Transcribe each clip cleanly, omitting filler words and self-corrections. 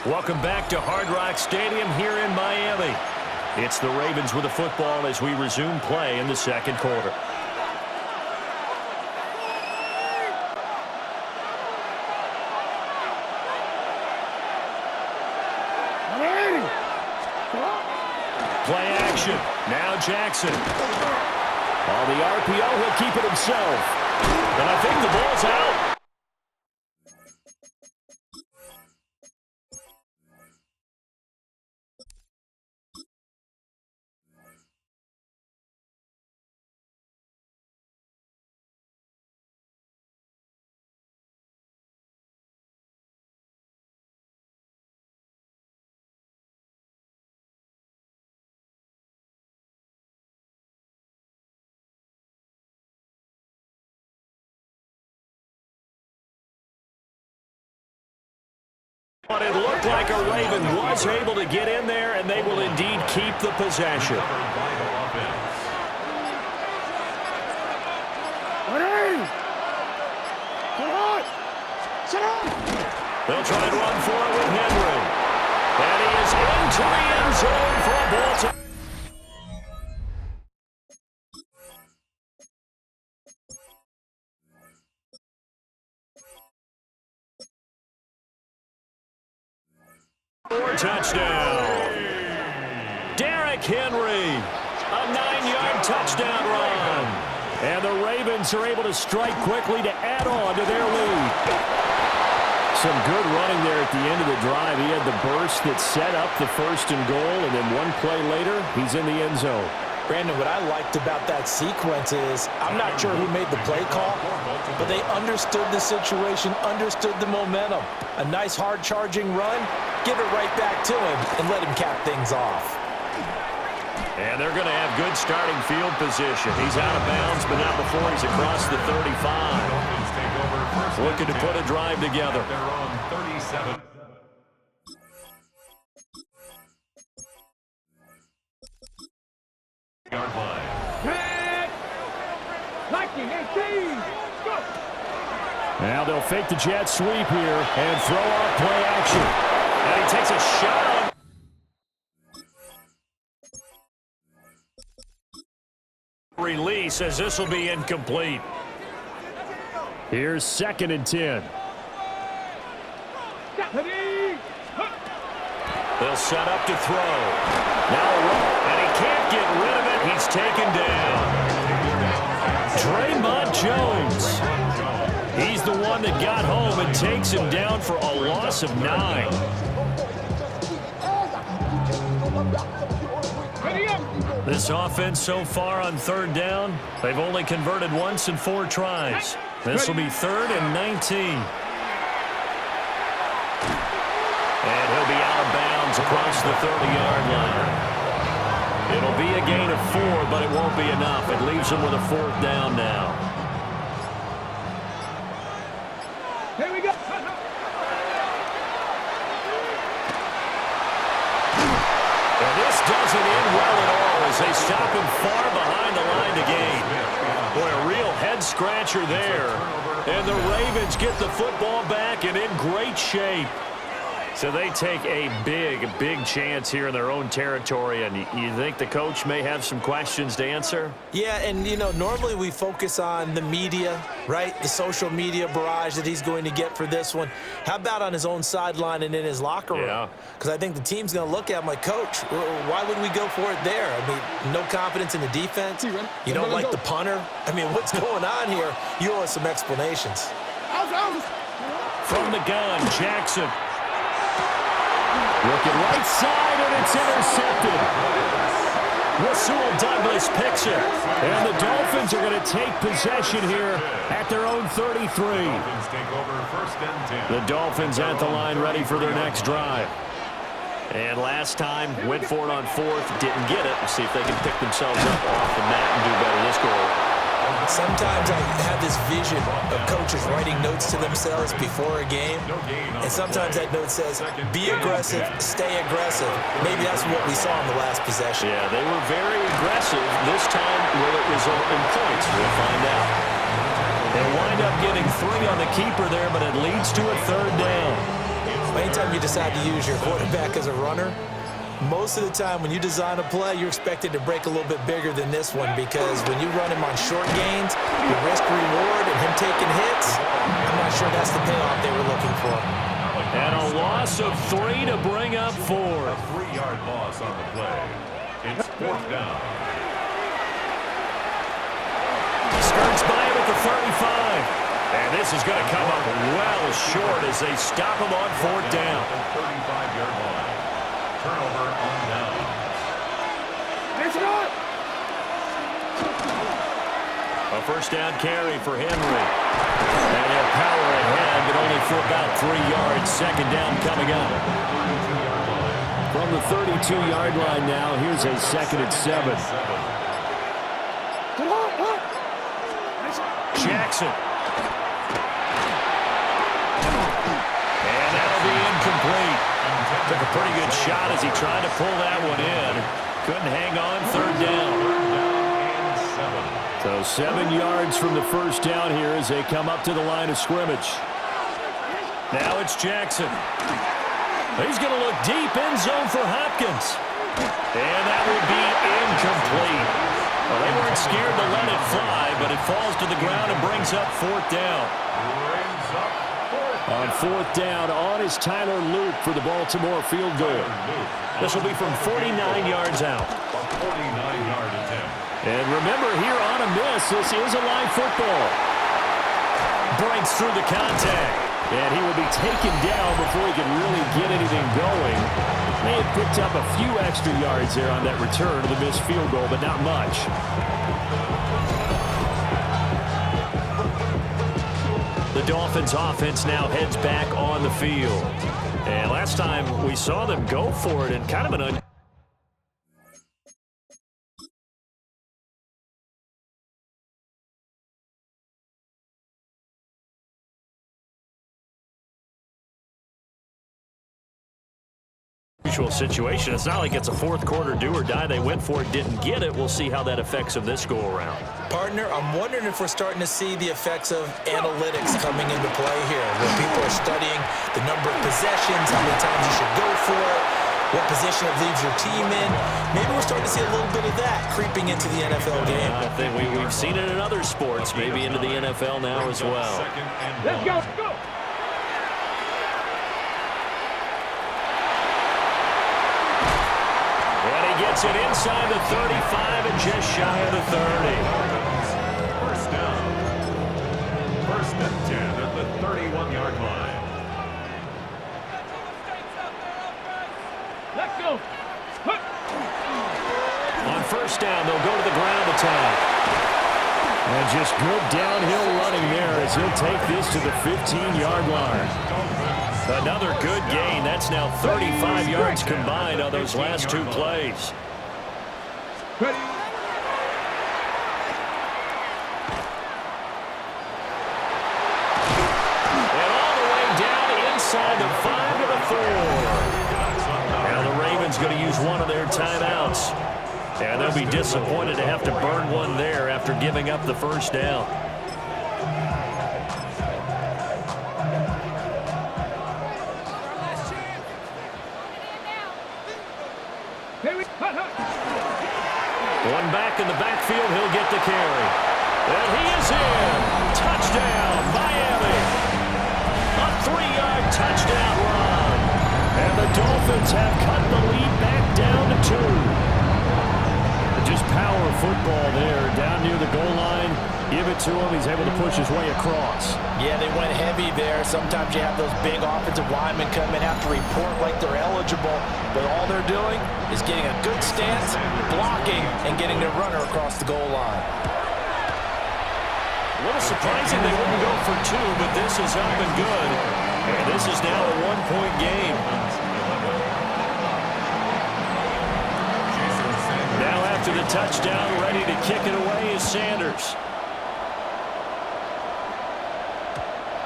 Welcome back to Hard Rock Stadium here in Miami. It's the Ravens with the football as we resume play in the second quarter. Play action. Now Jackson. On the RPO, he'll keep it himself. And I think the ball's out. It looked like a Raven was able to get in there, and they will indeed keep the possession. They'll try and run for it with Henry. And he is into the end zone for a ball to... Touchdown. Derrick Henry, a 9-yard touchdown run. And the Ravens are able to strike quickly to add on to their lead. Some good running there at the end of the drive. He had the burst that set up the first and goal, and then one play later, he's in the end zone. Brandon, what I liked about that sequence is I'm not sure who made the play call, but they understood the situation, understood the momentum. A nice hard-charging run, give it right back to him, and let him cap things off. And they're going to have good starting field position. He's out of bounds, but not before he's across the 35. Looking to put a drive together. They're on 37. Yard line. Now they'll fake the jet sweep here and throw off play action. And he takes a shot on. Release as this will be incomplete. Here's 2nd and 10. They'll set up to throw. Now a run, and he can't get rid of it. He's taken down. Draymond Jones. He's the one that got home and takes him down for a loss of 9. This offense so far on 3rd down, they've only converted once in 4 tries. This will be 3rd and 19. And he'll be out of bounds across the 30-yard line. It'll be a gain of 4, but it won't be enough. It leaves him with a 4th down now. Here we go. And this doesn't end well at all as they stop him far behind the line to gain. Boy, a real head-scratcher there. And the Ravens get the football back and in great shape. So they take a big chance here in their own territory, and you think the coach may have some questions to answer? Yeah, and, you know, normally we focus on the media, right, the social media barrage that he's going to get for this one. How about on his own sideline and in his locker room? Yeah. Because I think the team's going to look at him like, Coach, why would we go for it there? I mean, no confidence in the defense. You don't like the punter. I mean, what's going on here? You owe us some explanations. From the gun, Jackson. Looking right side, and it's intercepted. Rasul Douglas picks it. And the Dolphins are going to take possession here at their own 33. The Dolphins at the line ready for their next drive. And last time, went for it on 4th, didn't get it. We'll see if they can pick themselves up off the mat and do better this go-around. Sometimes I have this vision of coaches writing notes to themselves before a game, and sometimes that note says, be aggressive, stay aggressive. Maybe that's what we saw in the last possession. Yeah, they were very aggressive. This time, will it result in points? We'll find out. They'll wind up getting 3 on the keeper there, but it leads to a 3rd down. Anytime you decide to use your quarterback as a runner, most of the time when you design a play, you're expected to break a little bit bigger than this one, because when you run him on short gains, the risk-reward and him taking hits, I'm not sure that's the payoff they were looking for. And a loss of 3 to bring up 4. A 3-yard loss on the play. It's 4th down. Skirts by him at the 35. And this is going to come up well short as they stop him on 4th down. 35-yard line. Turnover on down. A first down carry for Henry. And he'll power ahead, but only for about 3 yards. Second down coming up. From the 32-yard line now, here's a 2nd and 7. Jackson. And that'll be incomplete. Took a pretty good shot as he tried to pull that one in. Couldn't hang on. 3rd down. So 7 yards from the first down here as they come up to the line of scrimmage. Now it's Jackson. He's going to look deep, end zone for Hopkins. And that would be incomplete. Well, they weren't scared to let it fly, but it falls to the ground and brings up 4th down. On 4th down, on is Tyler Luke for the Baltimore field goal. This will be from 49 yards out. A 49-yard attempt. And remember, here on a miss, this is a live football. Breaks through the contact. And he will be taken down before he can really get anything going. May have picked up a few extra yards there on that return to the missed field goal, but not much. The Dolphins offense now heads back on the field. And last time we saw them go for it in kind of an unusual situation. It's not like it's a fourth quarter do or die. They went for it, didn't get it. We'll see how that affects them this go around. Partner, I'm wondering if we're starting to see the effects of analytics coming into play here, where people are studying the number of possessions, how many times you should go for it, what position it leaves your team in. Maybe we're starting to see a little bit of that creeping into the NFL game. I think we've seen it in other sports, maybe into the NFL now as well. Let's go, go. And he gets it inside the 35 and just shy of the 30. First down. 1st and 10 at the 31-yard line. Let's go. On first down, they'll go to the ground attack. And just good downhill running there as he'll take this to the 15-yard line. Another good gain. That's now 35 yards combined on those last two plays. Ready. And all the way down inside the 5 to the 4. Now the Ravens going to use one of their timeouts. And they'll be disappointed to have to burn one there after giving up the first down. One back in the backfield, he'll get the carry. And he is in. Touchdown, Miami. A 3-yard touchdown run. And the Dolphins have cut the lead back down to 2. Just power football there, down near the goal line. Give it to him. He's able to push his way across. Yeah, they went heavy there. Sometimes you have those big offensive linemen come and have to report like they're eligible, but all they're doing is getting a good stance, blocking, and getting their runner across the goal line. A little surprising they wouldn't go for 2, but this is up and good. And this is now a 1-point game. Now after the touchdown, ready to kick it away is Sanders.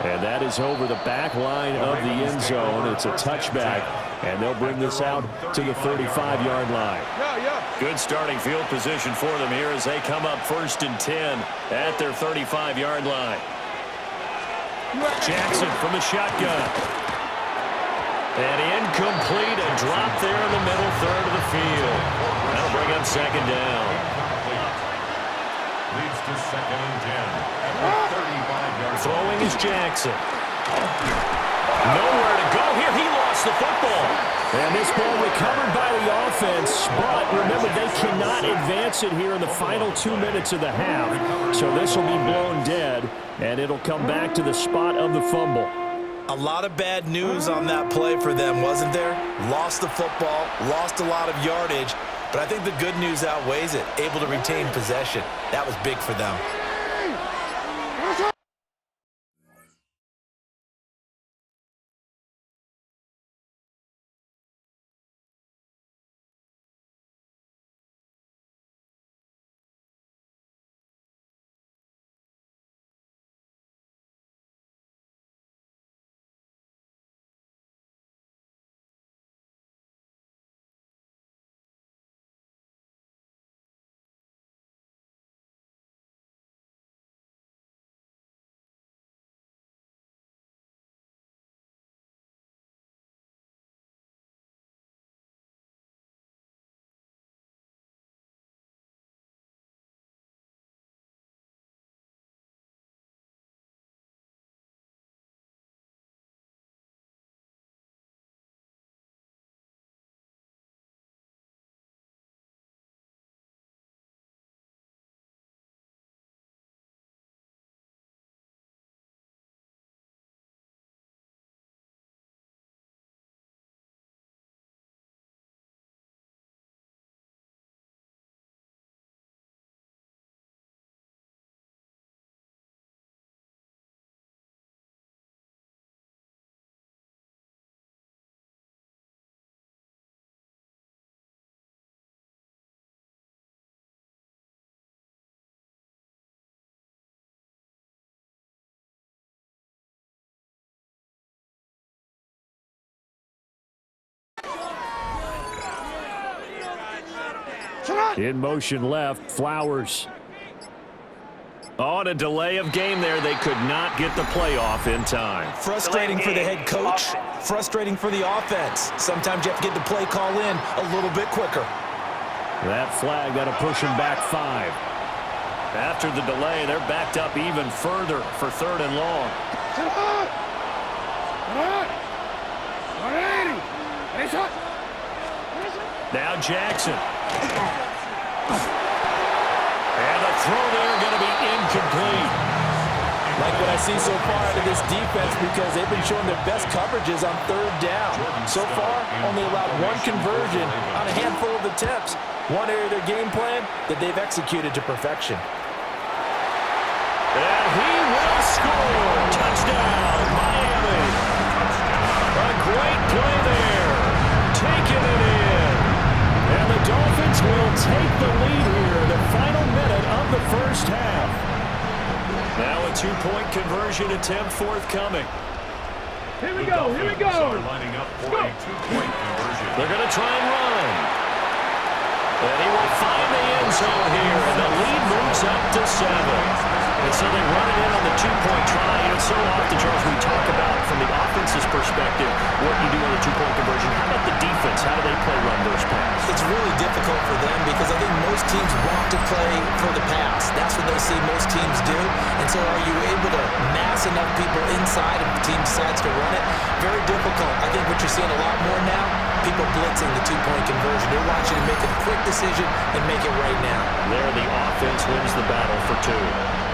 And that is over the back line of the end zone. It's a touchback, and they'll bring this out to the 35-yard line. Good starting field position for them here as they come up 1st and 10 at their 35-yard line. Jackson from the shotgun. And incomplete, a drop there in the middle third of the field. That'll bring up second down. Leads to 2nd and 10 at the 35-yard line. Throwing is Jackson. Nowhere to go here. He lost the football. And this ball recovered by the offense, but remember, they cannot advance it here in the final 2 minutes of the half. So this will be blown dead, and it'll come back to the spot of the fumble. A lot of bad news on that play for them, wasn't there? Lost the football, lost a lot of yardage, but I think the good news outweighs it. Able to retain possession. That was big for them. In motion left, Flowers. On a delay of game there, they could not get the play off in time. Frustrating for the head coach, frustrating for the offense. Sometimes you have to get the play call in a little bit quicker. That flag got to push him back 5. After the delay, they're backed up even further for 3rd and long. Now Jackson. And the throw there going to be incomplete. Like what I see so far out of this defense, because they've been showing their best coverages on 3rd down. So far, only allowed 1 conversion on a handful of attempts. One area of their game plan that they've executed to perfection. And he will score. Touchdown, Miami. A great play there. Taking it in. And the Dolphins will take the lead here in the final minute of the first half. Now a 2-point conversion attempt forthcoming. Here we go, here we go. Are lining up for a 2-point conversion. They're going to try and run. And he will find the end zone here, and the lead moves up to 7. And so they run it in on the 2-point try. And so often, Charles, we talk about from the offense's perspective what you do on the 2-point conversion. How about the defense? How do they play run versus pass? It's really difficult for them because I think most teams want to play for the pass. That's what they see most teams do. And so are you able to mass enough people inside if the team decides to run it? Very difficult. I think what you're seeing a lot more now, people blitzing the 2-point conversion. They want you to make a quick decision and make it right now. There, the offense wins the battle for 2.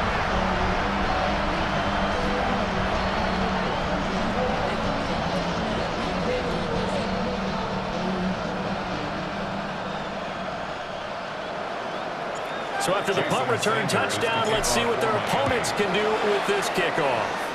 So after the punt return touchdown, let's see what their opponents can do with this kickoff.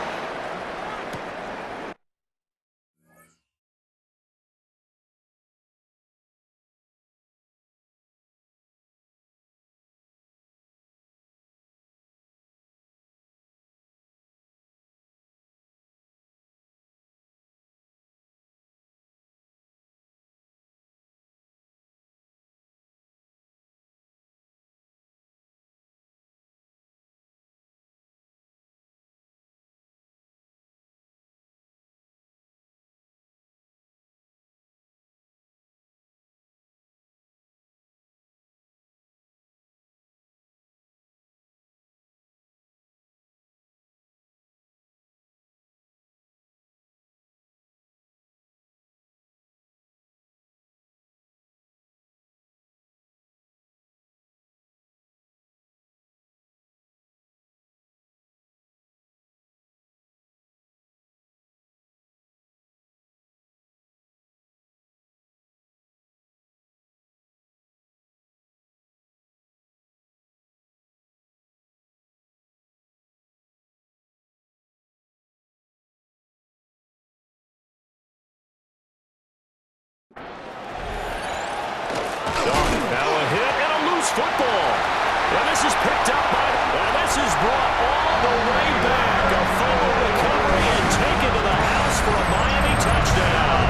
is picked up by, and this is brought all the way back. A fumble recovery and taken to the house for a Miami touchdown.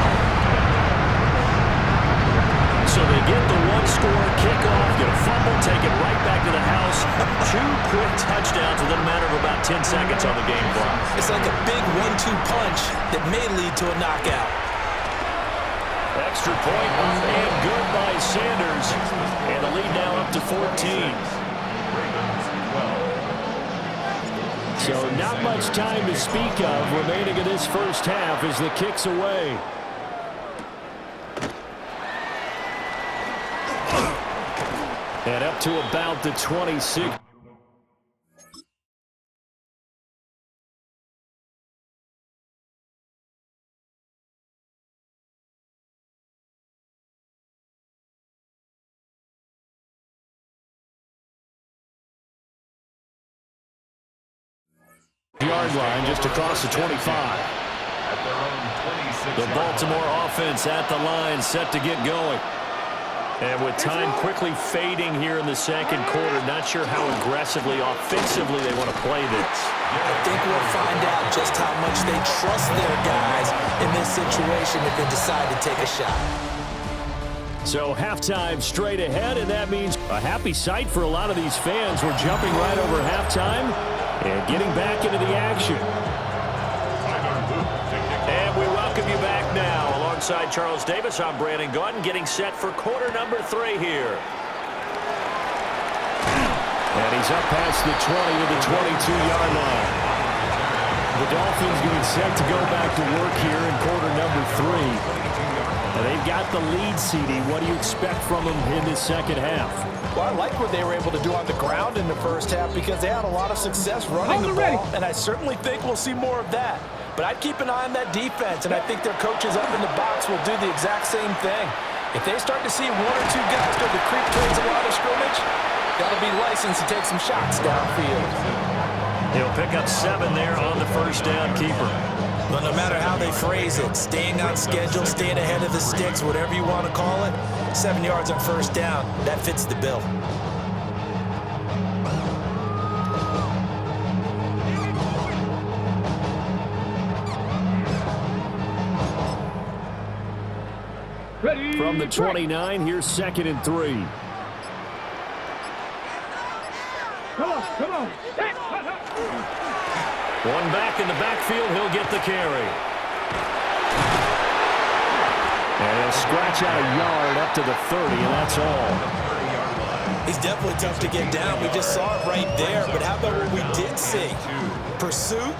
So they get the one-score kickoff, get a fumble, take it right back to the house. 2 quick touchdowns within a matter of about 10 seconds on the game clock. It's like a big 1-2 punch that may lead to a knockout. Extra point and good by Sanders. And the lead now up to 14. So not much time to speak of remaining in this first half as the kick's away. And up to about the 26. Yard line just across the 25. The Baltimore offense at the line, set to get going. And with time quickly fading here in the second quarter, not sure how aggressively, offensively they want to play this. I think we'll find out just how much they trust their guys in this situation if they decide to take a shot. So halftime straight ahead, and that means a happy sight for a lot of these fans. We're jumping right over halftime and getting back into the action. And we welcome you back now. Alongside Charles Davis, I'm Brandon Gaudin, getting set for quarter number 3 here. And he's up past the 20 to the 22-yard line. The Dolphins getting set to go back to work here in quarter number 3. And they've got the lead, CD. What do you expect from them in this second half? Well, I like what they were able to do on the ground in the first half because they had a lot of success running the ball, and I certainly think we'll see more of that. But I'd keep an eye on that defense, and I think their coaches up in the box will do the exact same thing. If they start to see 1 or 2 guys start to creep towards the line of scrimmage, that'll be licensed to take some shots downfield. He'll pick up 7 there on the first down keeper. But no matter how they phrase it, staying on schedule, staying ahead of the sticks, whatever you want to call it, 7 yards on first down, that fits the bill. Ready. From the 29, here's 2nd and 3. Come on, come on. Hey. One back in the backfield, he'll get the carry. And he'll scratch out a yard up to the 30, and that's all. He's definitely tough to get down. We just saw it right there. But how about what we did see? Pursuit,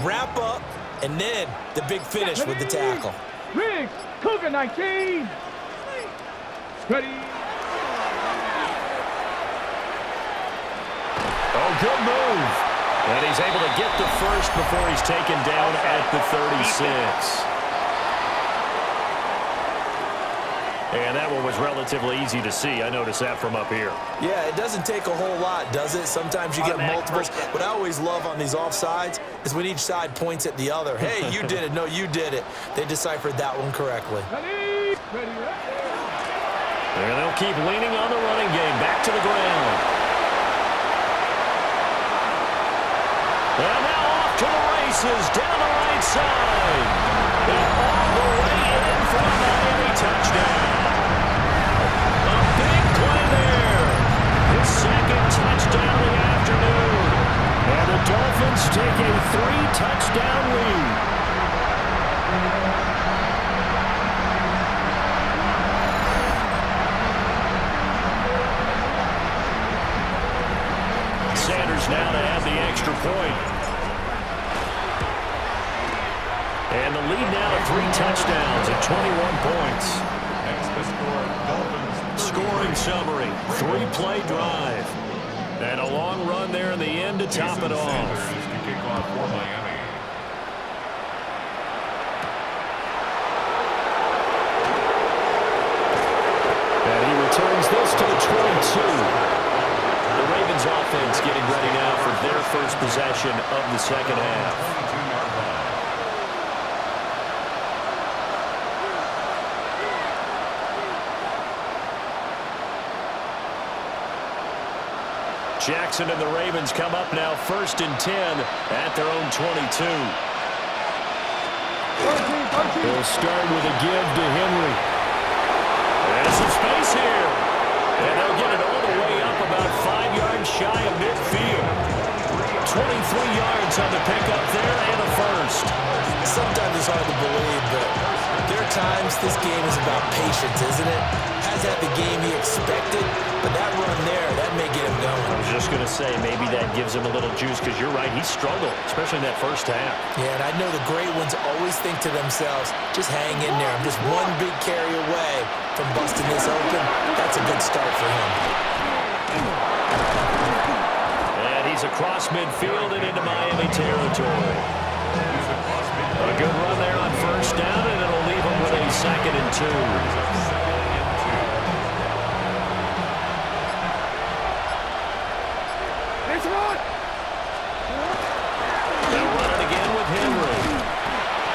wrap up, and then the big finish with the tackle. Riggs, Cougar 19. Ready. Oh, good move. And he's able to get the first before he's taken down at the 36. And that one was relatively easy to see. I noticed that from up here. Yeah, it doesn't take a whole lot, does it? Sometimes you get multiples. What I always love on these offsides is when each side points at the other. Hey, you did it. No, you did it. They deciphered that one correctly. Ready. Ready. And they'll keep leaning on the running game. Back to the ground. And now off to the races, down the right side. And all the way in for a Miami touchdown. A big play there. His second touchdown of the afternoon. And the Dolphins take a 3-touchdown lead. Sanders now to add the extra point. And the lead now to 3 touchdowns at 21 points. Scoring summary, 3-play drive. And a long run there in the end to top it off. And he returns this to the 22. The Ravens offense getting ready now for their first possession of the second half. Jackson and the Ravens come up now 1st and 10 at their own 22. They'll start with a give to Henry. There's some space here. And they'll get it all the way up about 5 yards shy of midfield. 23 yards on the pickup there and a first. Sometimes it's hard to believe, but there are times this game is about patience, isn't it? Has had the game he expected, but that run there, that may get him going. I was just going to say, maybe that gives him a little juice because you're right, he struggled, especially in that first half. Yeah, and I know the great ones always think to themselves, just hang in there. I'm just one big carry away from busting this open. That's a good start for him. And he's across midfield and into Miami territory. A good run there on 1st down, and it'll leave him with a 2nd and 2. They'll run it again with Henry.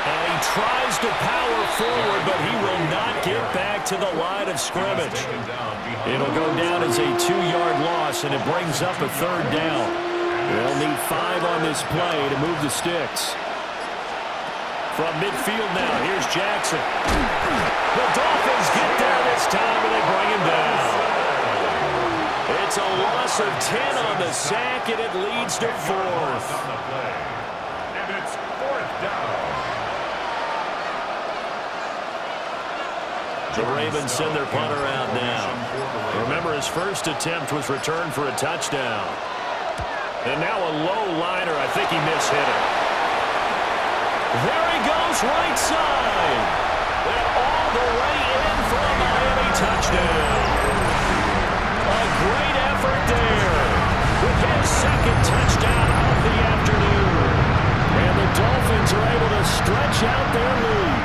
And he tries to power forward, but he will not get back to the line of scrimmage. It'll go down as a 2-yard loss, and it brings up a 3rd down. They'll need 5 on this play to move the sticks. From midfield now, here's Jackson. The Dolphins get there this time, and they bring him down. It's a loss of 10 on the sack, and it leads to 4th. And it's 4th down. The Ravens send their punter out now. Remember, his first attempt was returned for a touchdown. And now a low liner. I think he mishit it. There he goes, right side. And all the way in for a Miami touchdown. A great effort there with his 2nd touchdown of the afternoon. And the Dolphins are able to stretch out their lead.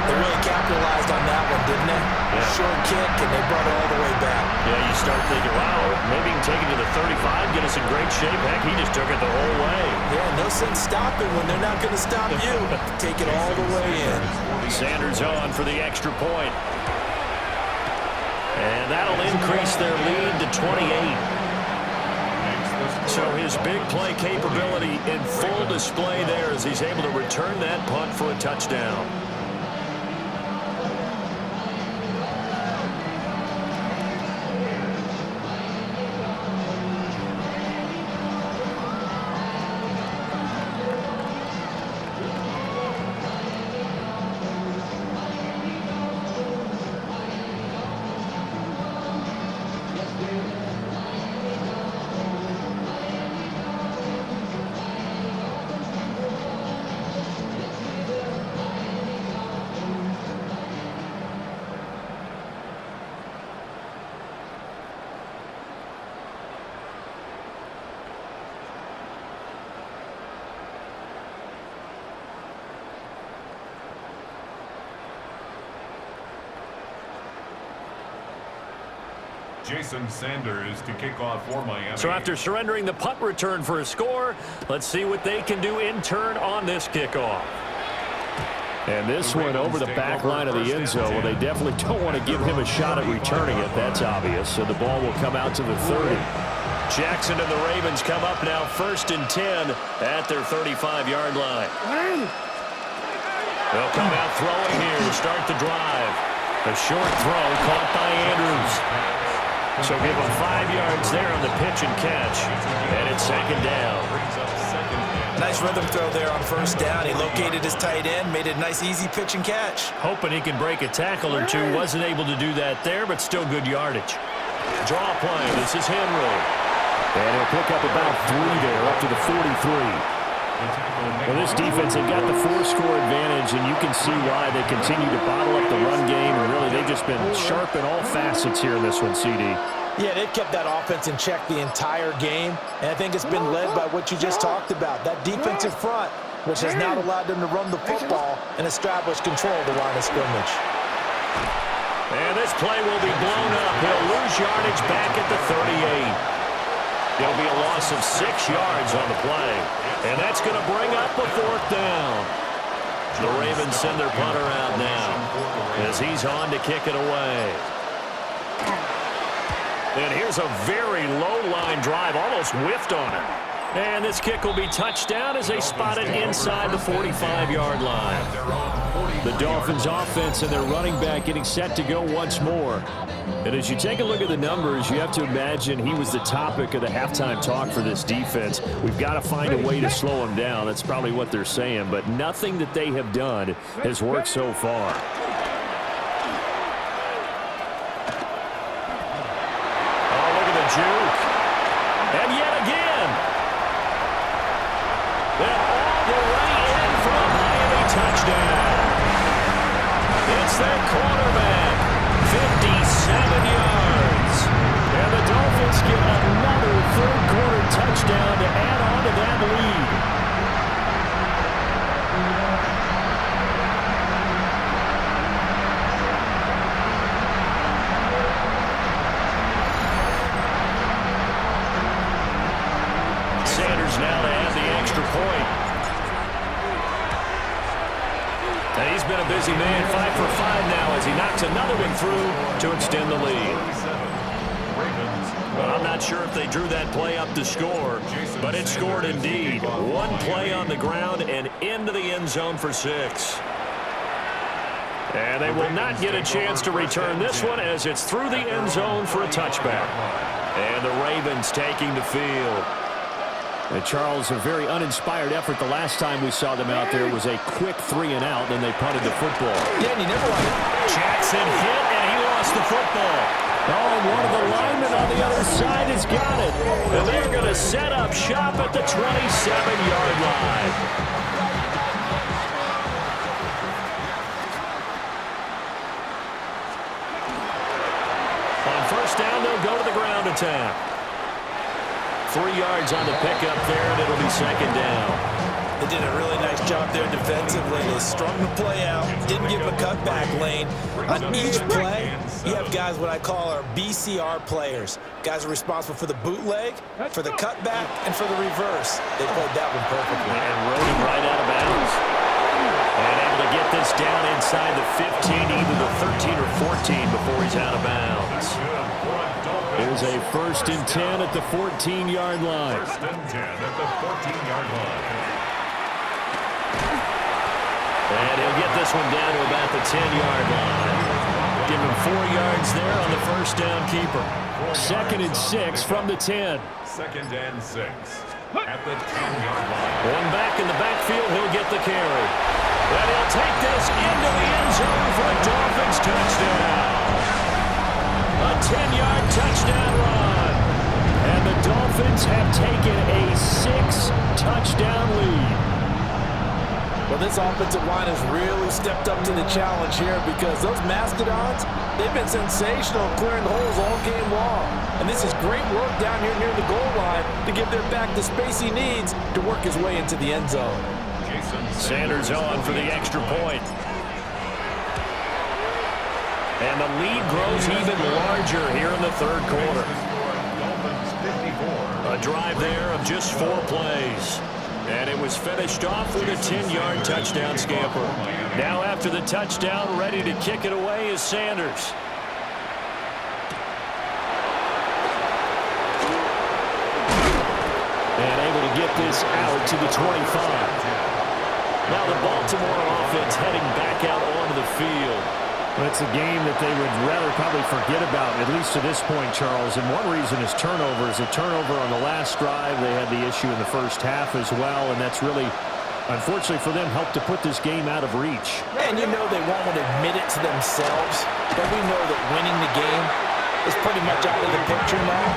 They really capitalized on that one, didn't they? Yeah. Short kick, and they brought it all the way back. Yeah, you start thinking, wow, maybe he can take it to the 35, get us in great shape. Heck, he just took it the whole way. Yeah, no sense stopping when they're not going to stop you. Take it all the way in. Sanders on for the extra point. And that'll increase their lead to 28. So his big play capability in full display there as he's able to return that punt for a touchdown. Jason Sanders to kick off for Miami. So after surrendering the punt return for a score, let's see what they can do in turn on this kickoff. And this one over the back line of the end zone. Well, they definitely don't want to give him a shot at returning it. That's obvious. So the ball will come out to the 30. Jackson and the Ravens come up now 1st and 10 at their 35-yard line. They'll come out throwing here to start the drive. A short throw caught by Andrews. So give him 5 yards there on the pitch and catch. And it's 2nd down. Nice rhythm throw there on 1st down. He located his tight end, made it a nice easy pitch and catch. Hoping he can break a tackle or two. Wasn't able to do that there, but still good yardage. Draw play. This is Henry. And he'll pick up about 3 there, up to the 43. Well, this defense, they've got the 4-score advantage, and you can see why they continue to bottle up the run game. And really, they've just been sharp in all facets here in this one, CD. Yeah, they've kept that offense in check the entire game, and I think it's been led by what you just talked about, that defensive front, which has now allowed them to run the football and establish control of the line of scrimmage. And this play will be blown up. He'll lose yardage back at the 38. It'll be a loss of 6 yards on the play. And that's going to bring up a 4th down. The Ravens send their punter out now as he's on to kick it away. And here's a very low-line drive, almost whiffed on it. And this kick will be touchdown as they spot it inside the 45-yard line. The Dolphins offense and their running back getting set to go once more. And as you take a look at the numbers, you have to imagine he was the topic of the halftime talk for this defense. We've got to find a way to slow him down. That's probably what they're saying. But nothing that they have done has worked so far. Oh, look at the juke. And yet again. And all the way in for a Miami touchdown. It's their quarterback. 57 yards. And the Dolphins get another third-quarter touchdown to add on to that lead. Sanders now to add the extra point. And he's been a busy man, 5 for 5 now as he knocks another one through to extend the lead. Well, I'm not sure if they drew that play up to score, but it scored indeed. One play on the ground and into the end zone for 6. And they will not get a chance to return this one as it's through the end zone for a touchback. And the Ravens taking the field. And Charles, a very uninspired effort the last time we saw them out there was a quick 3 and out, then they punted the football. Yeah, and you never want it. Jackson hit, and he lost the football. Oh, and one of the linemen on the other side has got it. And they're going to set up shop at the 27-yard line. On first down, they'll go to the ground attack. 3 yards on the pickup there, and it'll be second down. They did a really nice job there defensively. They strung the play out, didn't give him a cutback lane. On each play, you have guys what I call our BCR players. Guys are responsible for the bootleg, for the cutback, and for the reverse. They played that one perfectly. And rode him right out of bounds. And able to get this down inside the 15, either the 13 or 14 before he's out of bounds. Here's a 1st and 10 at the 14-yard line. 1st and 10 at the 14-yard line. And he'll get this one down to about the 10-yard line. Give him 4 yards there on the first down keeper. 2nd and 6 from the 10. 2nd and 6 at the 10-yard line. One back in the backfield, he'll get the carry. And he'll take this into the end zone for a Dolphins touchdown. A 10-yard touchdown run. And the Dolphins have taken a 6-touchdown lead. Well, this offensive line has really stepped up to the challenge here because those Mastodons, they've been sensational clearing holes all game long. And this is great work down here near the goal line to give their back the space he needs to work his way into the end zone. Sanders on for the extra point. And the lead grows even larger here in the third quarter. A drive there of just 4 plays. And it was finished off with a 10-yard touchdown scamper. Now after the touchdown, ready to kick it away is Sanders. And able to get this out to the 25. Now the Baltimore offense heading back out onto the field. Well, it's a game that they would rather probably forget about, at least to this point, Charles. And one reason is turnovers. A turnover on the last drive. They had the issue in the first half as well, and that's really, unfortunately for them, helped to put this game out of reach. And you know they won't admit it to themselves, but we know that winning the game is pretty much out of the picture now.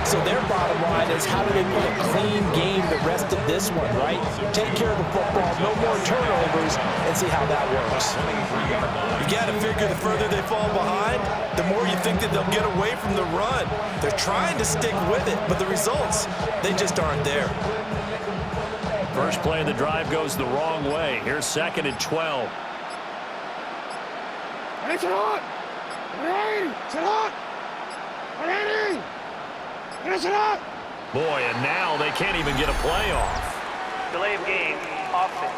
So their bottom line is how do they play a clean game the rest of this one, right? Take care of the football, no more turnovers, and see how that works. You got to figure the further they fall behind, the more you think that they'll get away from the run. They're trying to stick with it, but the results, they just aren't there. First play of the drive goes the wrong way. Here's 2nd and 12. Hey, sit on! Ready! Sit on! Ready! Sit on! Boy, and now they can't even get a play off. Delay of game, offset.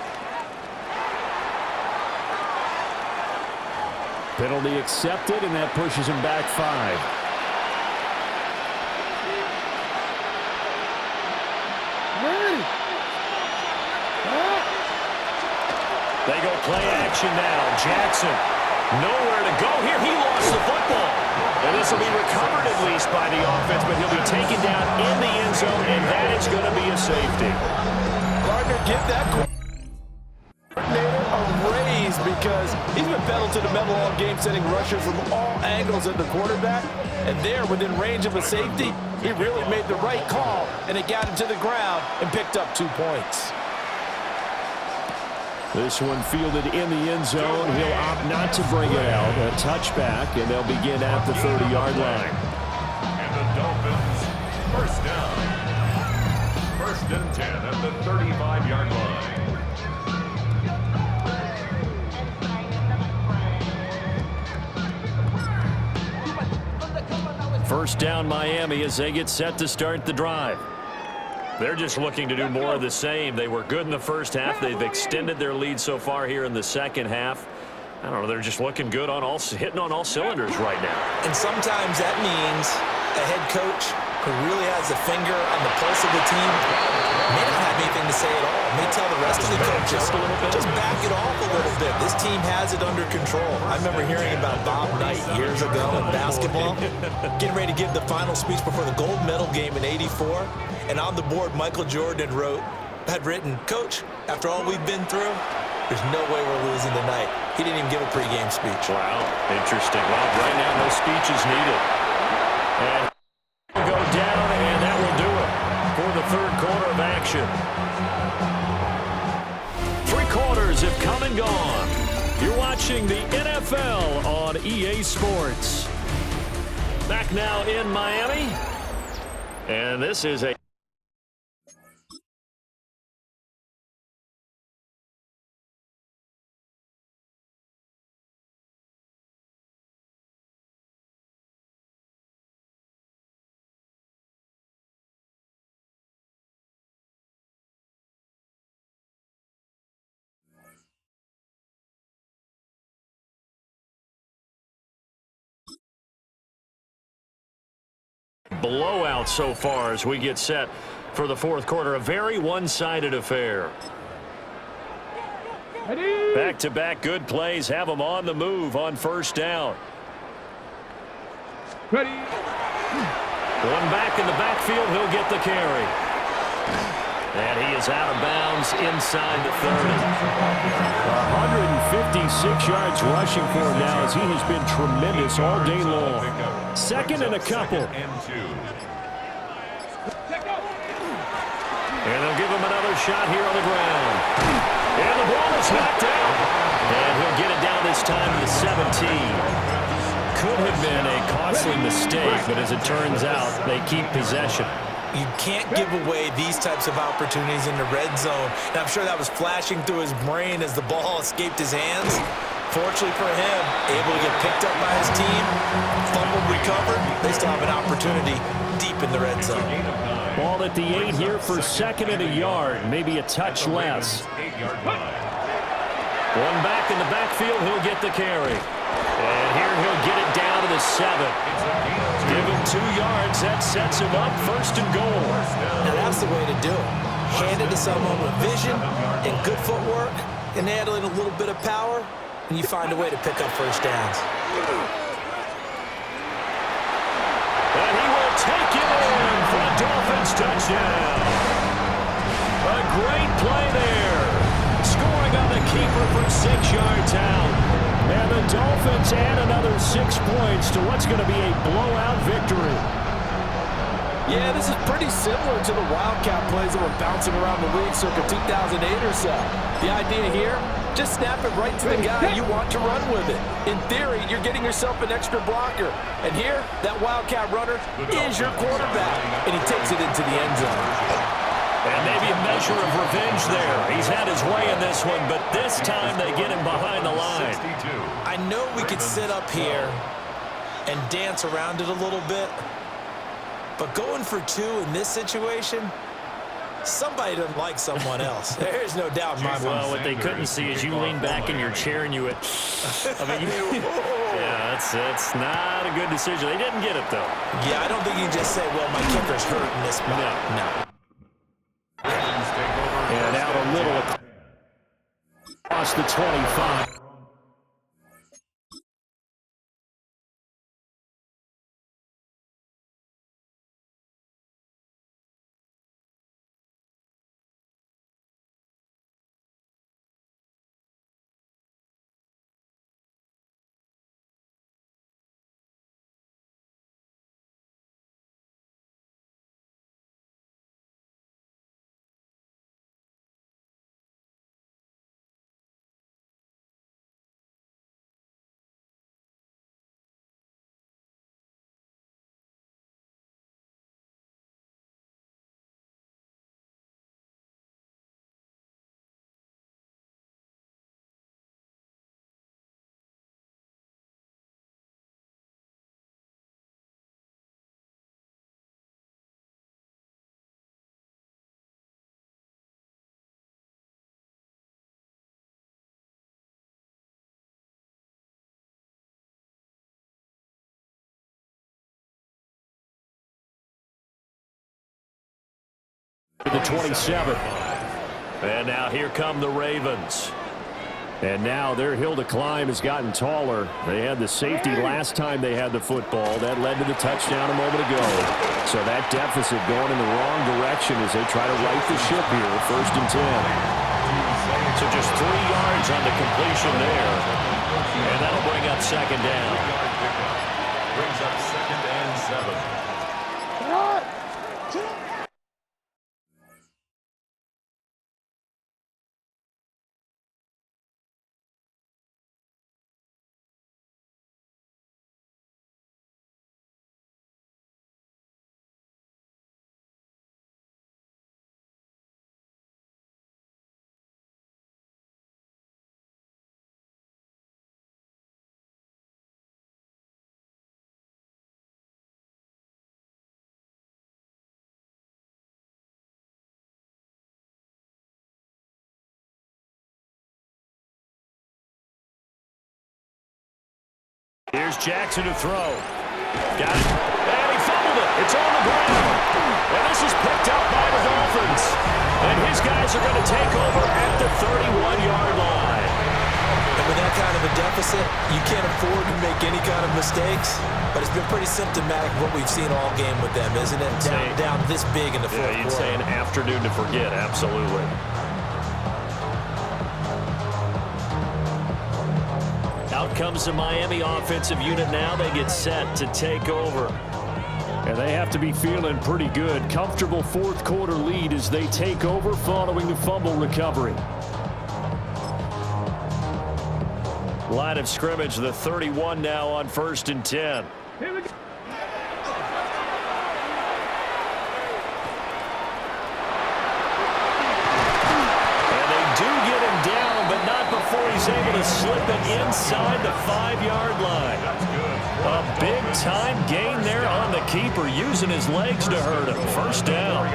Penalty accepted, and that pushes him back 5. They go play action now. Jackson, nowhere to go here. He lost the football. And this will be recovered at least by the offense, but he'll be taken down in the end zone, and that is going to be a safety. Gardner, give that coordinator a raise because he's been pedal to the metal all game, sending rushers from all angles at the quarterback. And there, within range of a safety, he really made the right call, and it got him to the ground and picked up 2 points. This one fielded in the end zone. He'll opt not to bring it out. A touchback, and they'll begin at the 30-yard line. And the Dolphins, first down. 1st and 10 at the 35-yard line. First down Miami as they get set to start the drive. They're just looking to do more of the same. They were good in the first half. They've extended their lead so far here in the second half. I don't know, they're just looking good on hitting on all cylinders right now. And sometimes that means a head coach who really has a finger on the pulse of the team may not have anything to say at all. May tell the rest of the coaches, just back it off a little bit. This team has it under control. I remember hearing about Bob Knight years ago in basketball, getting ready to give the final speech before the gold medal game in '84. And on the board, Michael Jordan had written, "Coach, after all we've been through, there's no way we're losing tonight." He didn't even give a pregame speech. Wow, interesting. Well, right now, no speech is needed. And go down, and that will do it for the third quarter of action. 3 quarters have come and gone. You're watching the NFL on EA Sports. Back now in Miami. And this is a blowout so far as we get set for the fourth quarter. A very one-sided affair. Back-to-back good plays have them on the move on first down. One back in the backfield, he'll get the carry. And he is out of bounds inside the 30. 156 yards rushing for him now as he has been tremendous all day long. Second and a couple. And they'll give him another shot here on the ground. And the ball is knocked out. And he'll get it down this time to the 17. Could have been a costly mistake, but as it turns out, they keep possession. You can't give away these types of opportunities in the red zone. And I'm sure that was flashing through his brain as the ball escaped his hands. Fortunately for him, able to get picked up by his team, fumbled, recovered. They still have an opportunity deep in the red zone. Ball at the 8 here for second and a yard, maybe a touch less. One back in the backfield, he'll get the carry. And here he'll get it down to the 7. Give him 2 yards. That sets him up first and goal. Now that's the way to do it. Hand it to someone with vision and good footwork and add in a little bit of power, and you find a way to pick up first downs. And he will take it in for a Dolphins touchdown. A great play there. Scoring on the keeper from 6 yards out. And the Dolphins add another 6 points to what's going to be a blowout victory. Yeah, this is pretty similar to the Wildcat plays that were bouncing around the league circa 2008 or so. The idea here, just snap it right to the guy you want to run with it. In theory, you're getting yourself an extra blocker. And here, that Wildcat runner is your quarterback, and he takes it into the end zone. And maybe a measure of revenge there. He's had his way in this one, but this time they get him behind the line. I know we could sit up here and dance around it a little bit, but going for 2 in this situation, somebody doesn't like someone else. There's no doubt in my mind. Well, what they couldn't see is you lean back in your chair and you would, yeah, that's not a good decision. They didn't get it, though. Yeah, I don't think you can just say, well, my kicker's hurt in this spot. No. And out a little. Across the 25. The 27. And now here come the Ravens. And now their hill to climb has gotten taller. They had the safety last time they had the football. That led to the touchdown a moment ago. So that deficit going in the wrong direction as they try to right the ship here. 1st and 10. So just 3 yards on the completion there. And that'll bring up 2nd down. Brings up 2nd and 7. Here's Jackson to throw. Got it. And he fumbled it. It's on the ground. And this is picked up by the Dolphins. And his guys are going to take over at the 31-yard line. And with that kind of a deficit, you can't afford to make any kind of mistakes. But it's been pretty symptomatic of what we've seen all game with them, isn't it? Down this big in the fourth quarter. Yeah, you'd say an afternoon to forget. Absolutely. Out comes the Miami offensive unit now. They get set to take over. And they have to be feeling pretty good. Comfortable 4th quarter lead as they take over following the fumble recovery. Line of scrimmage, the 31 now on 1st and 10. Here we go. Before he's able to slip it inside the 5-yard line. A big-time gain there on the keeper, using his legs to hurt him. 1st down.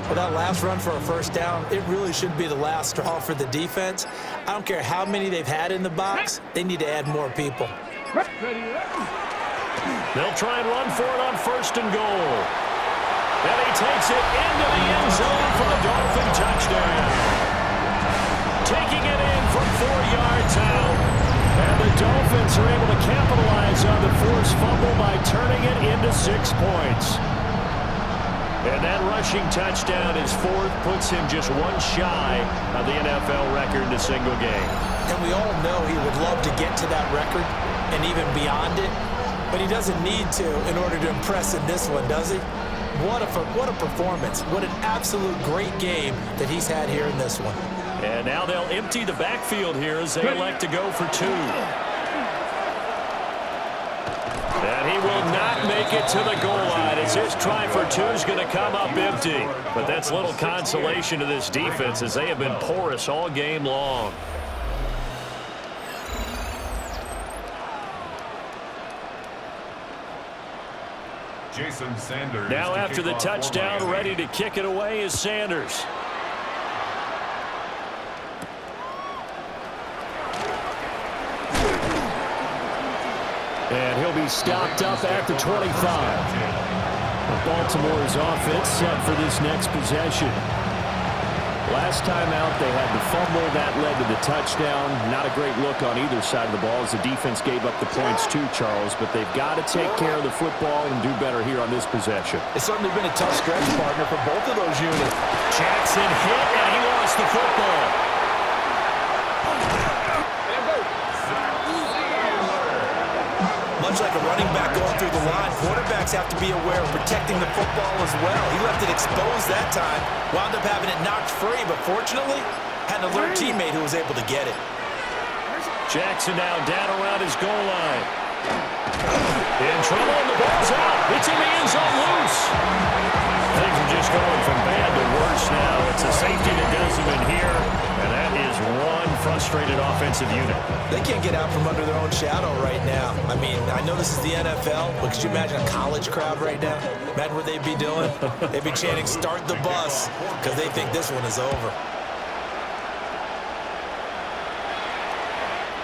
Well, that last run for a 1st down, it really should be the last straw for the defense. I don't care how many they've had in the box. They need to add more people. They'll try and run for it on 1st and goal. And he takes it into the end zone for the Dolphin touchdown. Taking it in from 4 yards out. And the Dolphins are able to capitalize on the forced fumble by turning it into 6 points. And that rushing touchdown, his 4th, puts him just 1 shy of the NFL record in a single game. And we all know he would love to get to that record and even beyond it. But he doesn't need to in order to impress in this one, does he? What a performance. What an absolute great game that he's had here in this one. And now they'll empty the backfield here as they elect to go for 2. And he will not make it to the goal line as his try for 2 is going to come up empty. But that's little consolation to this defense as they have been porous all game long. Jason Sanders. Now after the touchdown, ready to kick it away is Sanders. And he'll be stopped up at the 25. Baltimore's offense set for this next possession. Last time out, they had the fumble. That led to the touchdown. Not a great look on either side of the ball as the defense gave up the points too, Charles. But they've got to take care of the football and do better here on this possession. It's certainly been a tough stretch, partner, for both of those units. Jackson hit, and he lost the football. Much like a running back going through the line, quarterbacks have to be aware of protecting the football as well. He left it exposed that time, wound up having it knocked free, but fortunately, had an alert teammate who was able to get it. Jackson now down around his goal line. In trouble, and the ball's out. It's in the end zone loose. Things are just going from bad to worse now. It's a safety that does them in here, and that is one frustrated offensive unit. They can't get out from under their own shadow right now. I mean, I know this is the NFL, but could you imagine a college crowd right now? Imagine what they'd be doing. They'd be chanting, "Start the bus," because they think this one is over.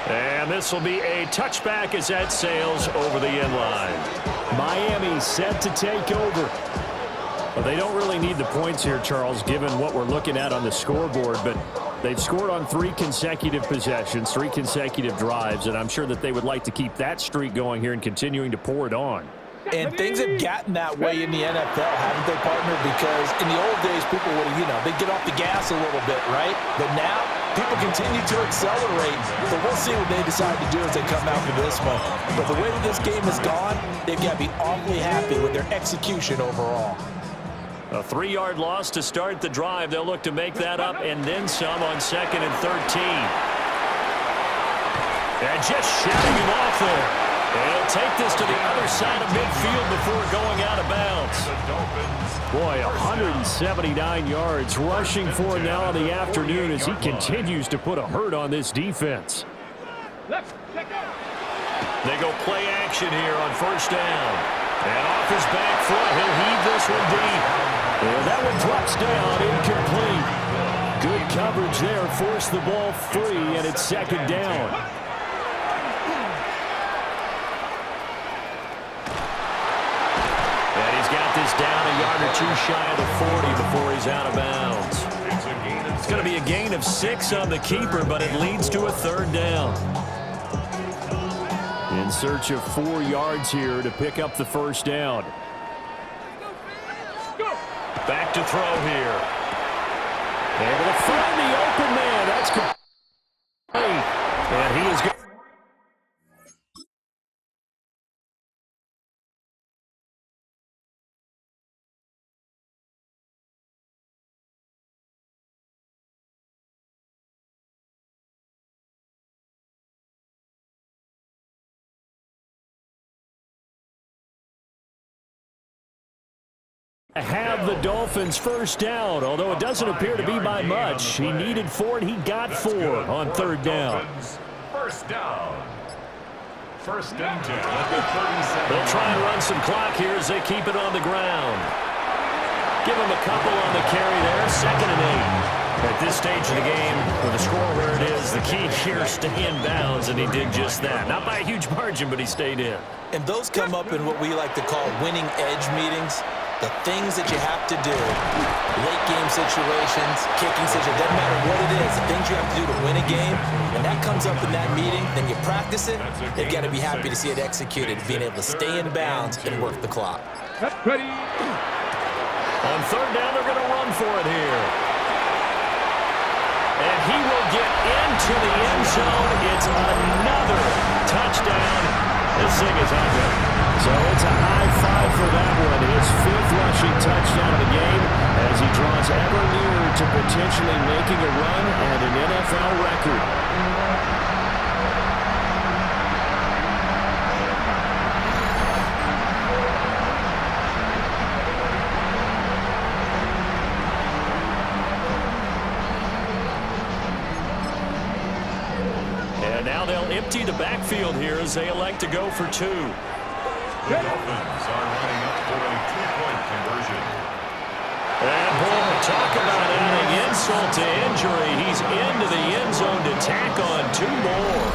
And this will be a touchback as that sails over the end line. Miami set to take over. Well, they don't really need the points here, Charles, given what we're looking at on the scoreboard, but they've scored on 3 consecutive possessions, 3 consecutive drives, and I'm sure that they would like to keep that streak going here and continuing to pour it on. And things have gotten that way in the NFL, haven't they, partner? Because in the old days, people would, they'd get off the gas a little bit, right? But now, people continue to accelerate. So we'll see what they decide to do as they come out for this one. But the way that this game has gone, they've got to be awfully happy with their execution overall. A 3-yard loss to start the drive. They'll look to make that up and then some on 2nd and 13. And just shouting him off there. They'll take this to the other side of midfield before going out of bounds. Boy, 179 yards rushing for him now in the afternoon as he continues to put a hurt on this defense. They go play action here on 1st down. And off his back foot, he'll heave this one deep. And that one drops down, incomplete. Good coverage there, forced the ball free, and it's 2nd down. And he's got this down a yard or 2 shy of the 40 before he's out of bounds. It's going to be a gain of 6 on the keeper, but it leads to a 3rd down. In search of 4 yards here to pick up the 1st down. Back to throw here. Able to find the open man. That's complete. And he is good. Have the Dolphins 1st down, although it doesn't appear to be by much. He needed 4 and he got 4 on 3rd down. 1st down. 1st and 10 at the 37. They'll try and run some clock here as they keep it on the ground. Give him a couple on the carry there. 2nd and 8. At this stage of the game, with the score where it is, the key here is stay in bounds, and he did just that. Not by a huge margin, but he stayed in. And those come up in what we like to call winning edge meetings. The things that you have to do, late game situations, kicking situations, doesn't matter what it is, the things you have to do to win a game, and that comes up in that meeting, then you practice it, they've got to be happy to see it executed, being able to stay in bounds and work the clock. Ready. On 3rd down, they're going to run for it here. And he will get into the end zone. It's another touchdown. This thing is ugly. So it's a high 5 for that one. His 5th rushing touchdown of the game as he draws ever nearer to potentially making a run at an NFL record. And now they'll empty the backfield here as they elect to go for 2. The Dolphins are lining up for a 2-point conversion. And boy, talk about adding insult to injury. He's into the end zone to tack on 2 more.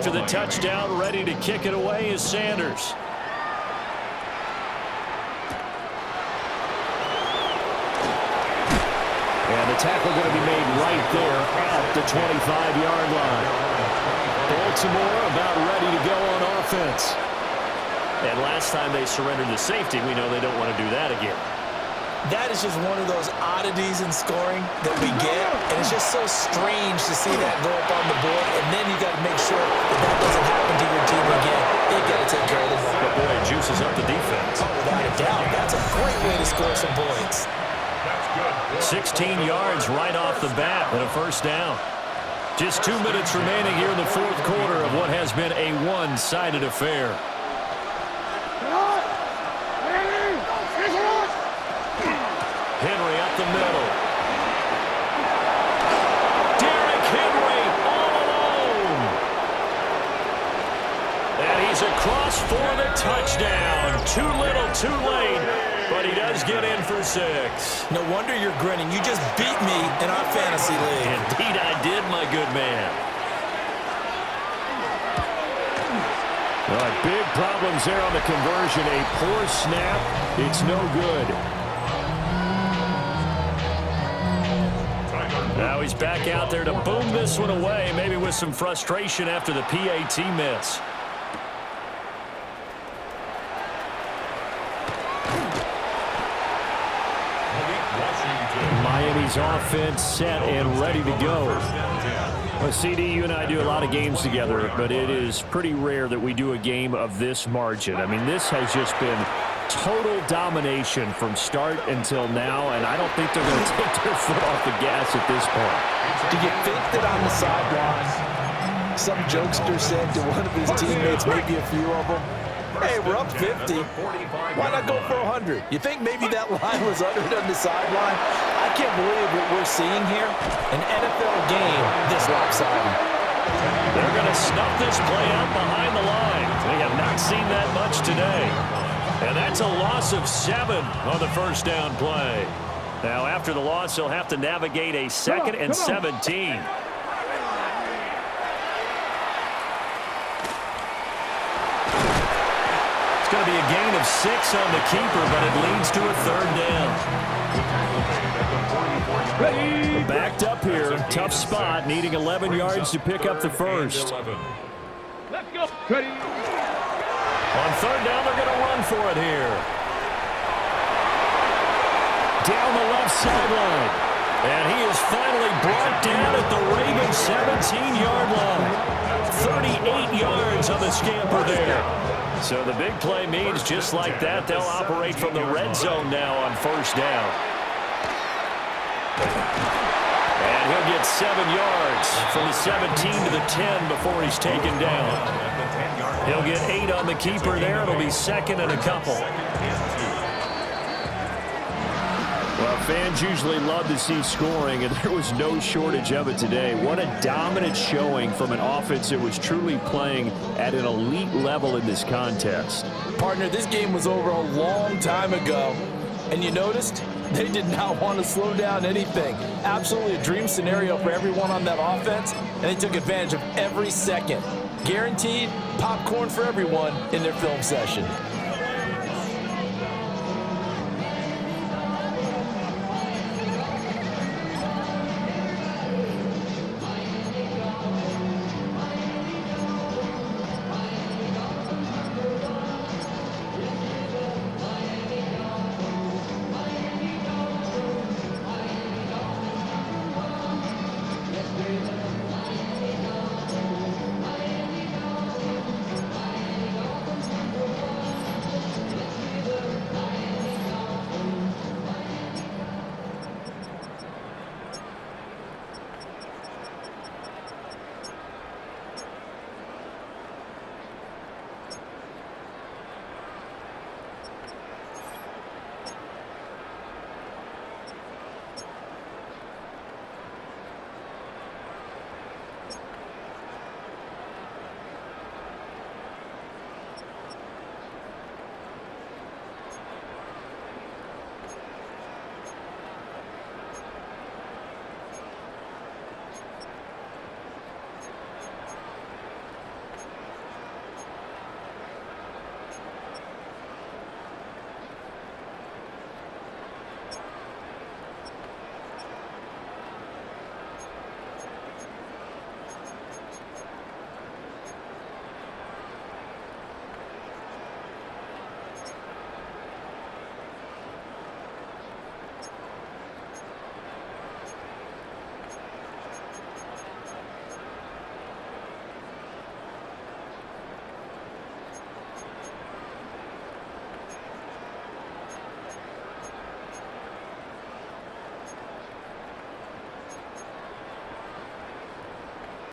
after the touchdown. Ready to kick it away is Sanders. And the tackle going to be made right there at the 25-yard line. Baltimore about ready to go on offense. And last time they surrendered the safety, we know they don't want to do that again. That is just one of those oddities in scoring that we get, and it's just so strange to see that go up on the board, and then you got to make sure that that doesn't happen to your team again. You got to take care of the ball. But boy, it juices up the defense. Oh, without a doubt. That's a great way to score some points. 16 yards right off the bat and a first down. Just 2 minutes remaining here in the fourth quarter of what has been a one-sided affair. Henry up the middle. Derrick Henry all alone. And he's across for the touchdown. Too little, too late. But he does get in for 6. No wonder you're grinning. You just beat me in our fantasy league. Indeed I did, my good man. All right, big problems there on the conversion. A poor snap. It's no good. Now he's back out there to boom this one away, maybe with some frustration after the PAT miss. Miami's offense set and ready to go. Well, CD, you and I do a lot of games together, but it is pretty rare that we do a game of this margin. I mean, this has just been total domination from start until now, and I don't think they're going to take their foot off the gas at this point. Do you think that on the sideline, some jokester said to one of his teammates, maybe a few of them, hey, we're up 50. Why not go for 100? You think maybe that line was uttered on the sideline? I can't believe what we're seeing here. An NFL game this lopsided. They're going to snuff this play out behind the line. We have not seen that much today. And that's a loss of 7 on the first down play. Now, after the loss, he'll have to navigate a 2nd and 17. Going to be a gain of 6 on the keeper, but it leads to a 3rd down. Backed up here, tough spot, needing 11 yards to pick up the first. Let's go. Ready. On 3rd down, they're going to run for it here. Down the left sideline. And he is finally brought down at the Ravens' 17-yard line. 38 yards on the scamper there. So the big play means just like that, they'll operate from the red zone now on 1st down. And he'll get 7 yards from the 17 to the 10 before he's taken down. He'll get 8 on the keeper there. It'll be 2nd and a couple. Well, fans usually love to see scoring, and there was no shortage of it today. What a dominant showing from an offense that was truly playing at an elite level in this contest. Partner, this game was over a long time ago, and you noticed they did not want to slow down anything. Absolutely a dream scenario for everyone on that offense, and they took advantage of every second. Guaranteed popcorn for everyone in their film session.